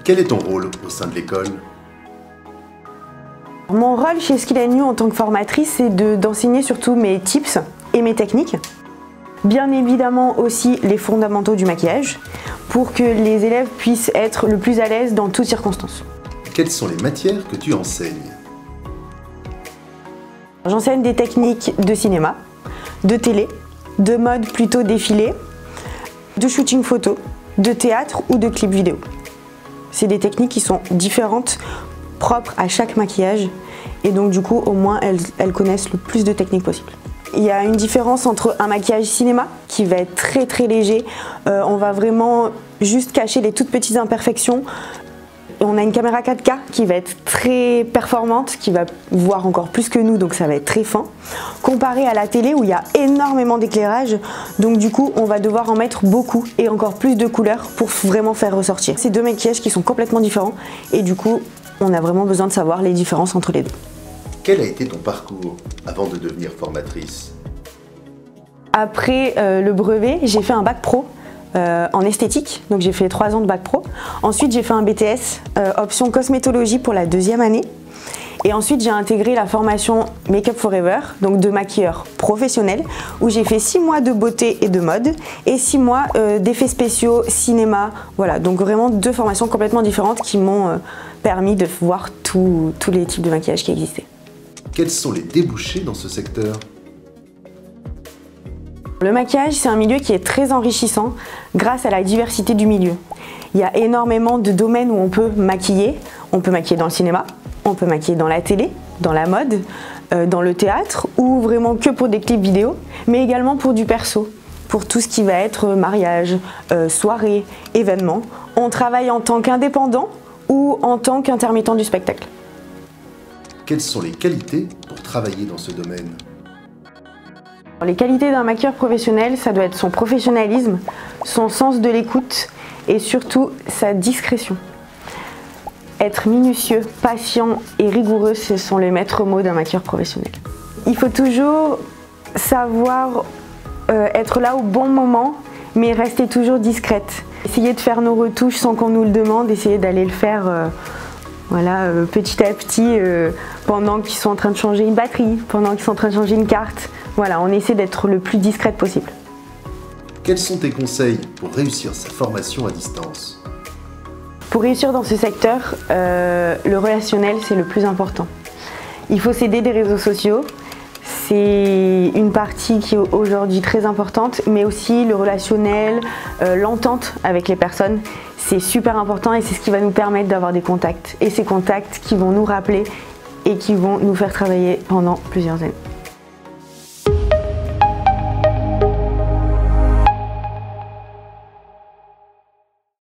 Quel est ton rôle au sein de l'école? Mon rôle chez Skill & You en tant que formatrice, c'est d'enseigner surtout mes tips et mes techniques. Bien évidemment aussi les fondamentaux du maquillage pour que les élèves puissent être le plus à l'aise dans toutes circonstances. Quelles sont les matières que tu enseignes? J'enseigne des techniques de cinéma, de télé, de mode plutôt défilé, de shooting photo, de théâtre ou de clip vidéo. C'est des techniques qui sont différentes, propres à chaque maquillage et donc du coup au moins elles connaissent le plus de techniques possible. Il y a une différence entre un maquillage cinéma qui va être très léger, on va vraiment juste cacher les toutes petites imperfections. On a une caméra 4K qui va être très performante, qui va voir encore plus que nous, donc ça va être très fin. Comparé à la télé où il y a énormément d'éclairage, donc du coup on va devoir en mettre beaucoup et encore plus de couleurs pour vraiment faire ressortir. C'est deux maquillages qui sont complètement différents et du coup on a vraiment besoin de savoir les différences entre les deux. Quel a été ton parcours avant de devenir formatrice? Après le brevet, j'ai fait un bac pro en esthétique, donc j'ai fait 3 ans de bac pro. Ensuite j'ai fait un BTS option cosmétologie pour la 2e année. Et ensuite j'ai intégré la formation Make Up Forever, donc de maquilleur professionnel, où j'ai fait 6 mois de beauté et de mode et 6 mois d'effets spéciaux, cinéma, voilà, donc vraiment 2 formations complètement différentes qui m'ont permis de voir tous les types de maquillage qui existaient. Quels sont les débouchés dans ce secteur? Le maquillage, c'est un milieu qui est très enrichissant grâce à la diversité du milieu. Il y a énormément de domaines où on peut maquiller. On peut maquiller dans le cinéma, on peut maquiller dans la télé, dans la mode, dans le théâtre ou vraiment que pour des clips vidéo, mais également pour du perso, pour tout ce qui va être mariage, soirée, événements. On travaille en tant qu'indépendant ou en tant qu'intermittent du spectacle. Quelles sont les qualités pour travailler dans ce domaine? Les qualités d'un maquilleur professionnel, ça doit être son professionnalisme, son sens de l'écoute et surtout sa discrétion. Être minutieux, patient et rigoureux, ce sont les maîtres mots d'un maquilleur professionnel. Il faut toujours savoir être là au bon moment, mais rester toujours discrète. Essayer de faire nos retouches sans qu'on nous le demande, essayer d'aller le faire petit à petit pendant qu'ils sont en train de changer une batterie, pendant qu'ils sont en train de changer une carte. Voilà, on essaie d'être le plus discrète possible. Quels sont tes conseils pour réussir sa formation à distance? Pour réussir dans ce secteur, le relationnel, c'est le plus important. Il faut s'aider des réseaux sociaux. C'est une partie qui est aujourd'hui très importante, mais aussi le relationnel, l'entente avec les personnes. C'est super important et c'est ce qui va nous permettre d'avoir des contacts. Et ces contacts qui vont nous rappeler et qui vont nous faire travailler pendant plusieurs années.